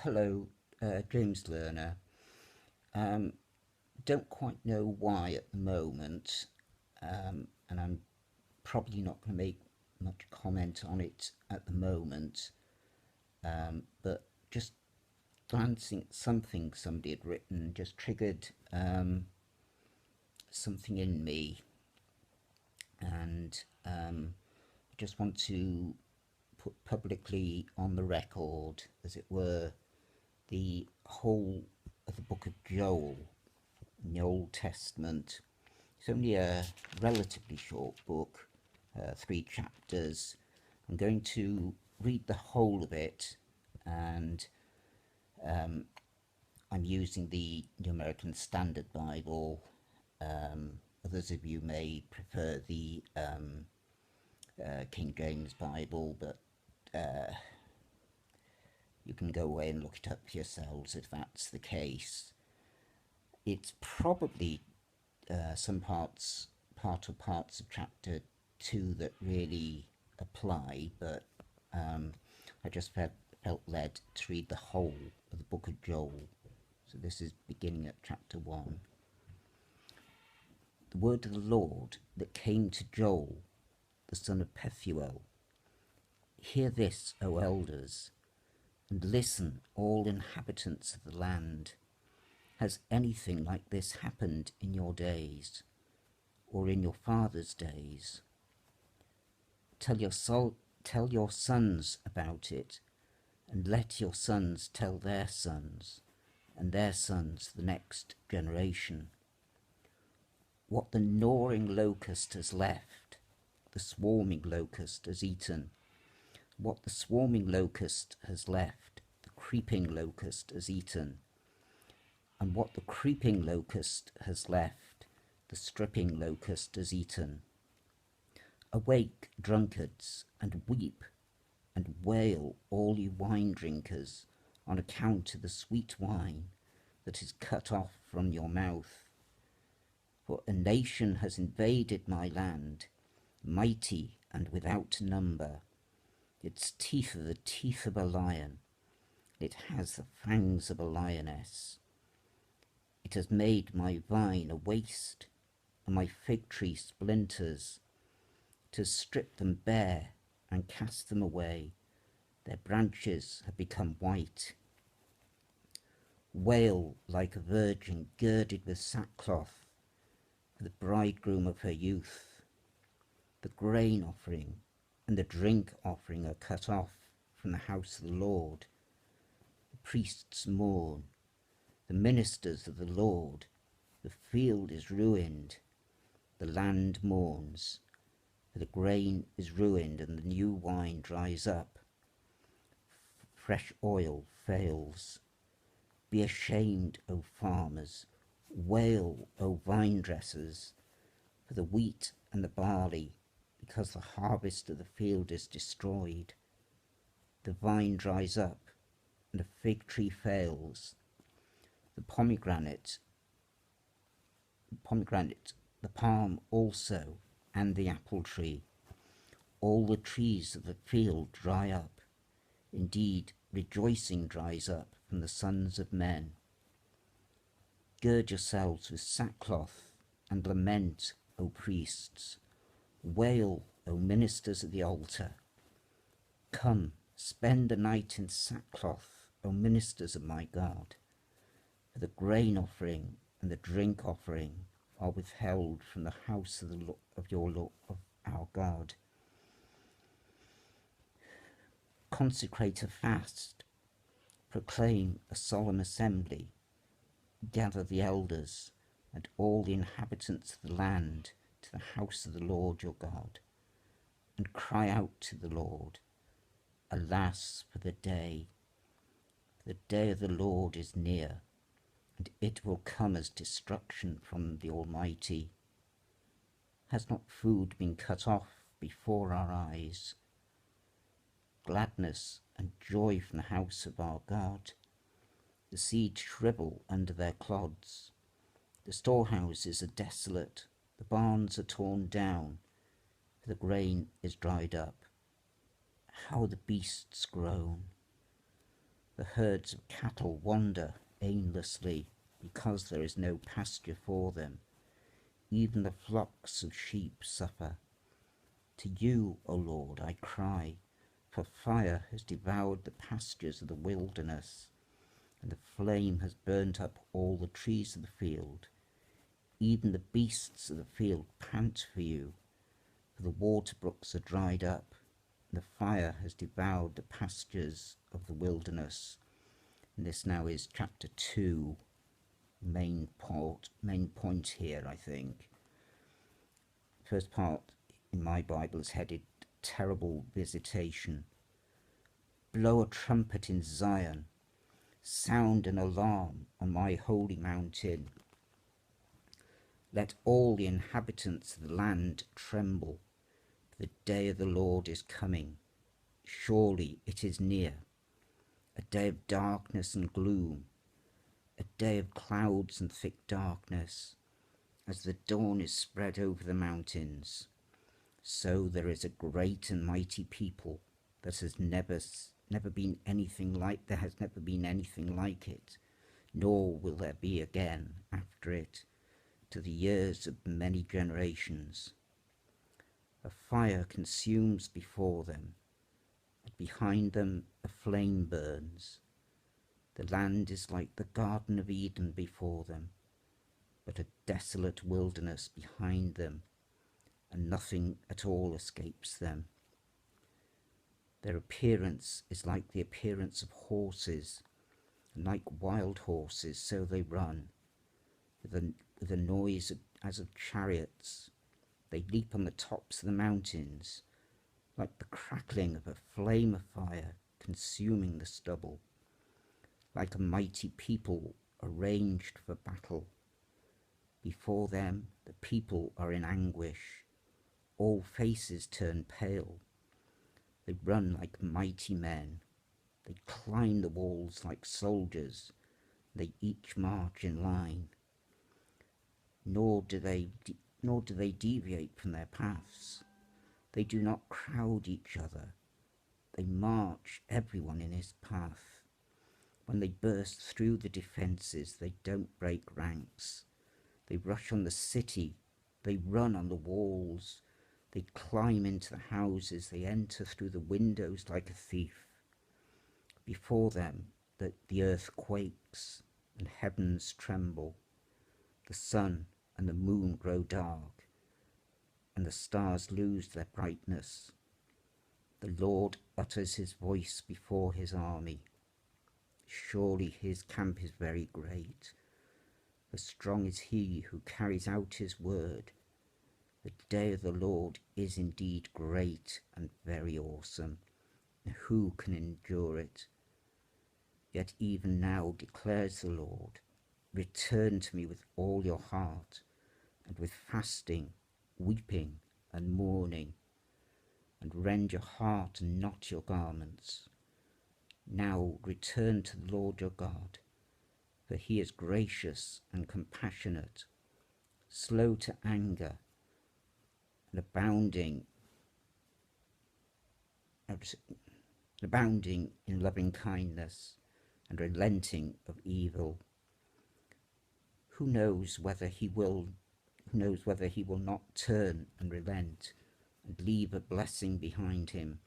Hello, James Lerner. Um, don't quite know why at the moment, and I'm probably not going to make much comment on it at the moment, but just glancing at something somebody had written just triggered something in me, and I just want to put publicly on the record, as it were, the whole of the book of Joel in the Old Testament. It's only a relatively short book, 3 chapters. I'm going to read the whole of it, and I'm using the New American Standard Bible. Others of you may prefer the King James Bible, but you can go away and look it up yourselves if that's the case. It's probably some part or parts of chapter 2 that really apply, but I just felt led to read the whole of the book of Joel. So this is beginning at chapter 1. The word of the Lord that came to Joel, the son of Pethuel. Hear this, O elders, and listen, all inhabitants of the land. Has anything like this happened in your days, or in your fathers' days? Tell your sons about it, and let your sons tell their sons, and their sons the next generation. What the gnawing locust has left, the swarming locust has eaten. What the swarming locust has left, the creeping locust has eaten. And what the creeping locust has left, the stripping locust has eaten. Awake, drunkards, and weep, and wail, all you wine drinkers, on account of the sweet wine that is cut off from your mouth. For a nation has invaded my land, mighty and without number. Its teeth are the teeth of a lion. It has the fangs of a lioness. It has made my vine a waste, and my fig tree splinters. It has stripped them bare and cast them away. Their branches have become white. Wail like a virgin girded with sackcloth for the bridegroom of her youth. The grain offering and the drink offering are cut off from the house of the Lord. The priests mourn, the ministers of the Lord. The field is ruined, the land mourns, for the grain is ruined and the new wine dries up. Fresh oil fails. Be ashamed, O farmers. Wail, O vine dressers, for the wheat and the barley, because the harvest of the field is destroyed. The vine dries up, and the fig tree fails. The pomegranate, the palm also, and the apple tree. All the trees of the field dry up. Indeed, rejoicing dries up from the sons of men. Gird yourselves with sackcloth and lament, O priests. Wail, O ministers of the altar. Come, spend the night in sackcloth, O ministers of my God. For the grain offering and the drink offering are withheld from the house of our God. Consecrate a fast, proclaim a solemn assembly, gather the elders and all the inhabitants of the land to the house of the Lord your God, and cry out to the Lord. Alas for the day of the Lord is near, and it will come as destruction from the Almighty. Has not food been cut off before our eyes? Gladness and joy from the house of our God. The seed shrivel under their clods. The storehouses are desolate, the barns are torn down, for the grain is dried up. How the beasts groan. The herds of cattle wander aimlessly because there is no pasture for them. Even the flocks of sheep suffer. To you, O Lord, I cry, for fire has devoured the pastures of the wilderness, and the flame has burnt up all the trees of the field. Even the beasts of the field pant for you, for the water brooks are dried up, and the fire has devoured the pastures of the wilderness. And this now is chapter 2, main point here, I think. First part in my Bible is headed Terrible Visitation. Blow a trumpet in Zion, sound an alarm on my holy mountain. Let all the inhabitants of the land tremble. The day of the Lord is coming. Surely it is near. A day of darkness and gloom, a day of clouds and thick darkness. As the dawn is spread over the mountains, so there is a great and mighty people that has never been anything like it, nor will there be again after it, to the years of many generations. A fire consumes before them, and behind them a flame burns. The land is like the Garden of Eden before them, but a desolate wilderness behind them, and nothing at all escapes them. Their appearance is like the appearance of horses, and like wild horses so they run, with a noise as of chariots. They leap on the tops of the mountains, like the crackling of a flame of fire consuming the stubble, like a mighty people arranged for battle. Before them the people are in anguish, all faces turn pale. They run like mighty men, they climb the walls like soldiers, they each march in line. Nor do they deviate from their paths. They do not crowd each other. They march everyone in his path. When they burst through the defences, they don't break ranks. They rush on the city, they run on the walls, they climb into the houses, they enter through the windows like a thief. Before them the earth quakes and heavens tremble. The sun and the moon grow dark, and the stars lose their brightness. The Lord utters his voice before his army. Surely his camp is very great. For strong is he who carries out his word. The day of the Lord is indeed great and very awesome, and who can endure it? Yet even now declares the Lord, return to me with all your heart, and with fasting, weeping, and mourning, and rend your heart and not your garments. Now return to the Lord your God, for he is gracious and compassionate, slow to anger, and abounding in loving kindness, and relenting of evil. Who knows whether he will not turn and relent and leave a blessing behind him,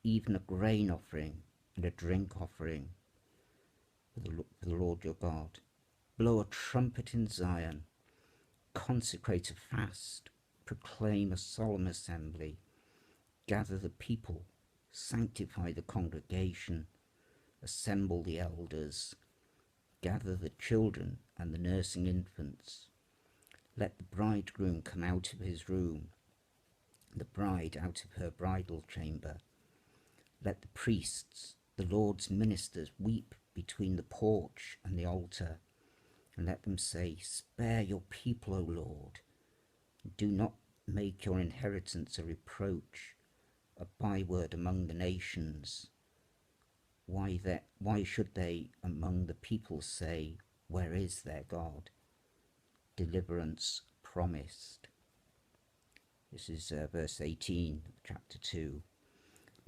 even a grain offering and a drink offering for the Lord your God. Blow a trumpet in Zion, consecrate a fast, proclaim a solemn assembly, gather the people, sanctify the congregation, assemble the elders, gather the children and the nursing infants. Let the bridegroom come out of his room, the bride out of her bridal chamber. Let the priests, the Lord's ministers, weep between the porch and the altar, and let them say, spare your people, O Lord. Do not make your inheritance a reproach, a byword among the nations. Why should they among the people say, where is their God? Deliverance promised. This is verse 18 of chapter 2.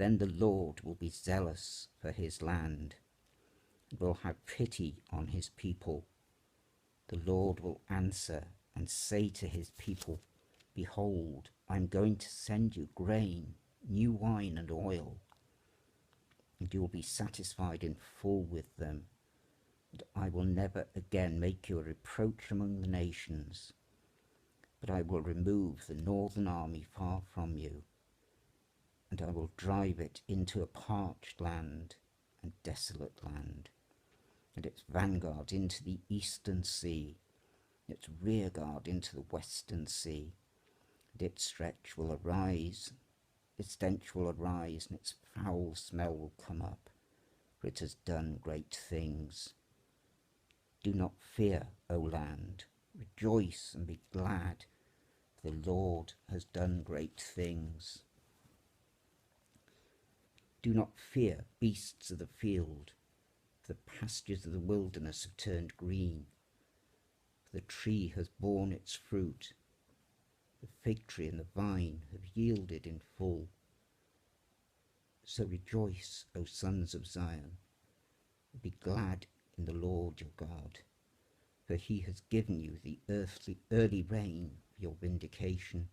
Then the Lord will be zealous for his land, and will have pity on his people. The Lord will answer and say to his people, Behold, I am going to send you grain, new wine and oil, and you will be satisfied in full with them. And I will never again make you a reproach among the nations, but I will remove the northern army far from you, and I will drive it into a parched land and desolate land, and its vanguard into the eastern sea, its rearguard into the western sea, and its stench will arise, and its foul smell will come up, for it has done great things. Do not fear, O land, rejoice and be glad, for the Lord has done great things. Do not fear, beasts of the field, for the pastures of the wilderness have turned green. For the tree has borne its fruit, the fig tree and the vine have yielded in full. So rejoice, O sons of Zion, and be glad in the Lord your God, for he has given you the early rain for your vindication,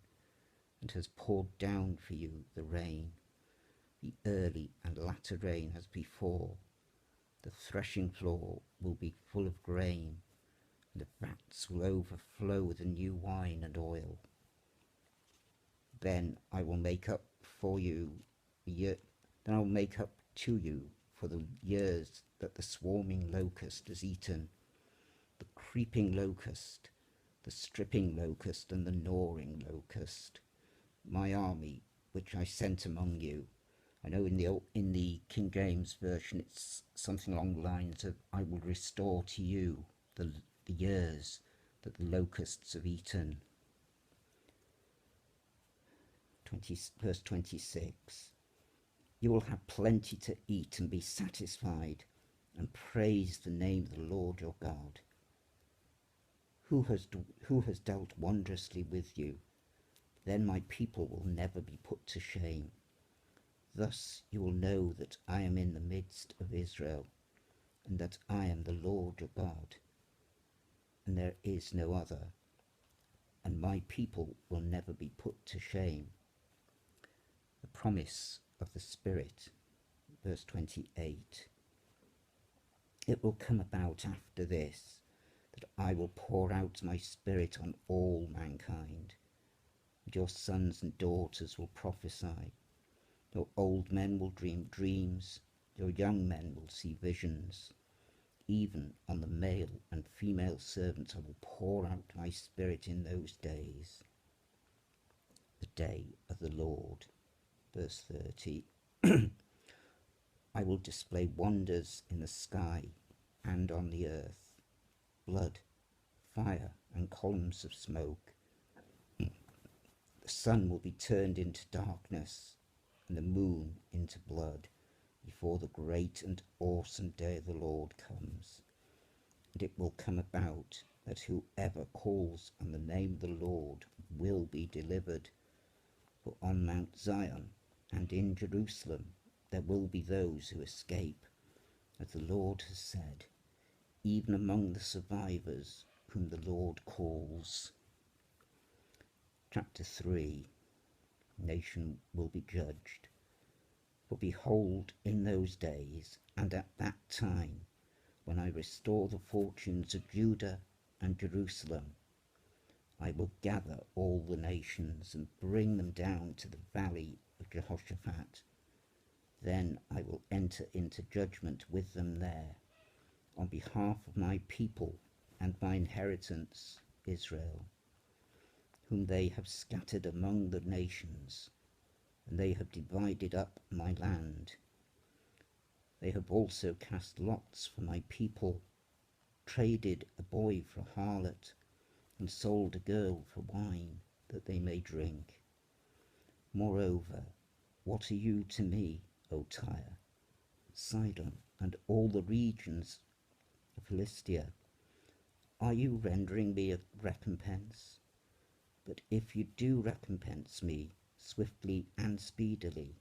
and has poured down for you the rain, the early and latter rain as before. The threshing floor will be full of grain, and the vats will overflow with the new wine and oil. Then I will make up to you for the years that the swarming locust has eaten, the creeping locust, the stripping locust, and the gnawing locust, my army which I sent among you. I know in the King James Version it's something along the lines of, I will restore to you the years that the locusts have eaten. Verse 26. You will have plenty to eat and be satisfied, and praise the name of the Lord your God, who has dealt wondrously with you. Then my people will never be put to shame. Thus you will know that I am in the midst of Israel, and that I am the Lord your God, and there is no other, and my people will never be put to shame. The promise of the Spirit, verse 28. It will come about after this, that I will pour out my Spirit on all mankind, and your sons and daughters will prophesy. Your old men will dream dreams, your young men will see visions. Even on the male and female servants I will pour out my Spirit in those days. The day of the Lord. Verse 30. I will display wonders in the sky and on the earth, blood, fire, and columns of smoke. The sun will be turned into darkness, and the moon into blood, before the great and awesome day of the Lord comes. And it will come about that whoever calls on the name of the Lord will be delivered. For on Mount Zion and in Jerusalem there will be those who escape, as the Lord has said, even among the survivors whom the Lord calls. Chapter 3. Nation will be judged. For behold, in those days and at that time, when I restore the fortunes of Judah and Jerusalem, I will gather all the nations and bring them down to the valley of Jehoshaphat. Then I will enter into judgment with them there, on behalf of my people and my inheritance, Israel, whom they have scattered among the nations, and they have divided up my land. They have also cast lots for my people, traded a boy for a harlot, and sold a girl for wine, that they may drink. Moreover, what are you to me, O Tyre, Sidon, and all the regions of Philistia? Are you rendering me a recompense? But if you do recompense me swiftly and speedily,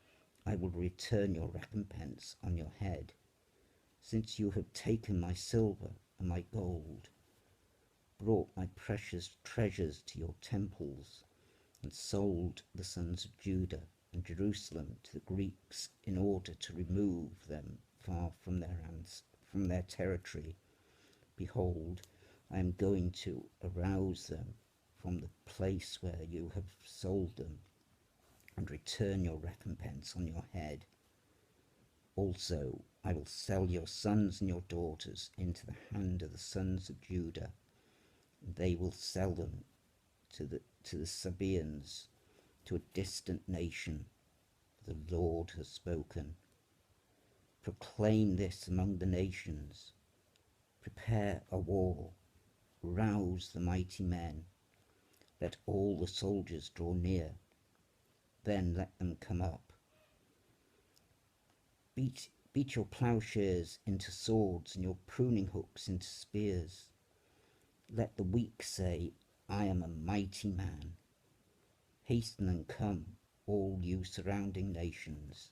I will return your recompense on your head, since you have taken my silver and my gold, brought my precious treasures to your temples, and sold the sons of Judah and Jerusalem to the Greeks in order to remove them far from their territory. Behold, I am going to arouse them from the place where you have sold them, and return your recompense on your head. Also, I will sell your sons and your daughters into the hand of the sons of Judah, and they will sell them to the Sabaeans, to a distant nation. The Lord has spoken. Proclaim this among the nations. Prepare a war. Rouse the mighty men. Let all the soldiers draw near. Then let them come up. Beat your plowshares into swords and your pruning hooks into spears. Let the weak say, I am a mighty man. Hasten and come, all you surrounding nations,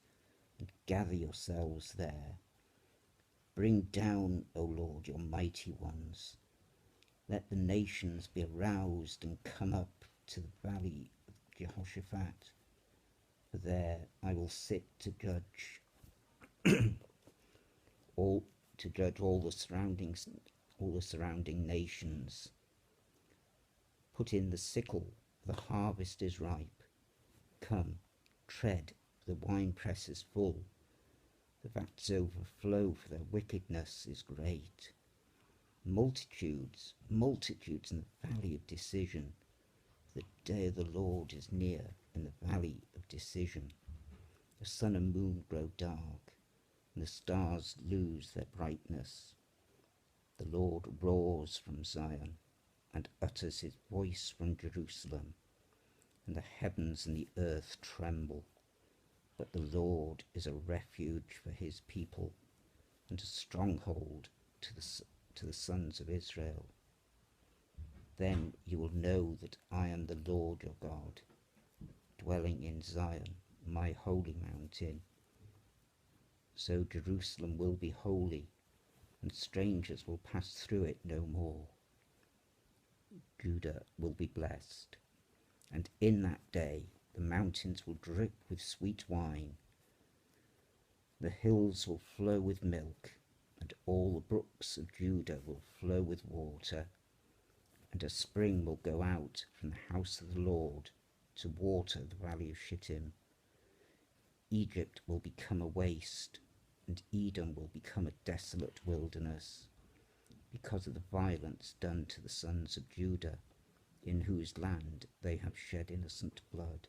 and gather yourselves there. Bring down, O Lord, your mighty ones. Let the nations be aroused and come up to the valley of Jehoshaphat. For there I will sit to judge all the surrounding nations. Put in the sickle, the harvest is ripe. Come, tread, the winepress is full. The vats overflow, for their wickedness is great. Multitudes in the valley of decision. The day of the Lord is near in the valley of decision. The sun and moon grow dark, and the stars lose their brightness. The Lord roars from Zion, and utters his voice from Jerusalem, and the heavens and the earth tremble. But the Lord is a refuge for his people, and a stronghold to the sons of Israel. Then you will know that I am the Lord your God, dwelling in Zion, my holy mountain. So Jerusalem will be holy, and strangers will pass through it no more. Judah will be blessed, and in that day the mountains will drip with sweet wine. The hills will flow with milk, and all the brooks of Judah will flow with water. And a spring will go out from the house of the Lord to water the valley of Shittim. Egypt will become a waste, and Edom will become a desolate wilderness, because of the violence done to the sons of Judah, in whose land they have shed innocent blood.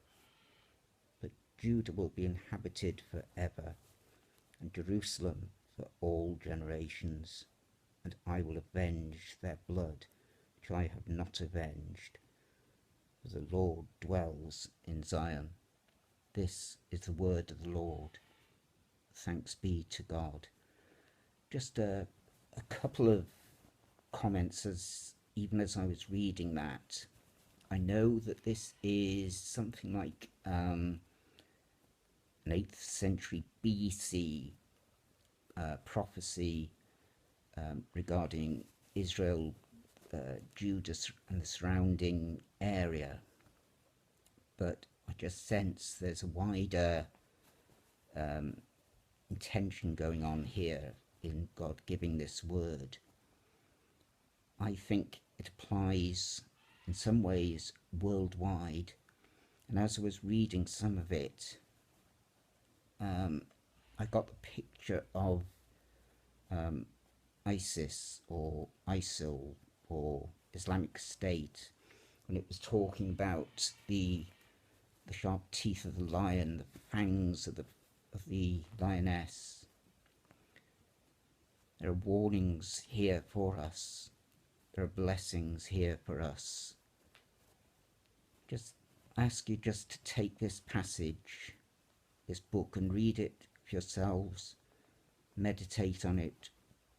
But Judah will be inhabited forever, and Jerusalem for all generations, and I will avenge their blood, which I have not avenged, for the Lord dwells in Zion. This is the word of the Lord. Thanks be to God. Just a couple of comments even as I was reading that. I know that this is something like an 8th century BC prophecy regarding Israel, Judah and the surrounding area, but I just sense there's a wider intention going on here in God giving this word. I think it applies in some ways worldwide, and as I was reading some of it, I got the picture of ISIS or ISIL or Islamic State, when it was talking about the sharp teeth of the lion, the fangs of the lioness. There are warnings here for us. There are blessings here for us. Just ask you just to take this passage, this book, and read it for yourselves. Meditate on it,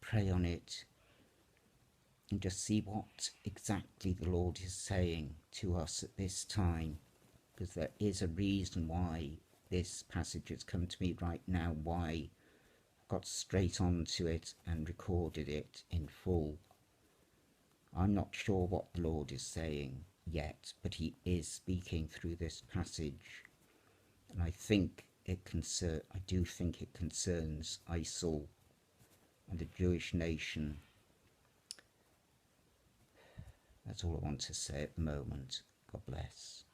pray on it, and just see what exactly the Lord is saying to us at this time, because there is a reason why this passage has come to me right now, why I got straight onto it and recorded it in full. I'm not sure what the Lord is saying yet, but he is speaking through this passage, and I do think it concerns ISIL and the Jewish nation. That's all I want to say at the moment. God bless.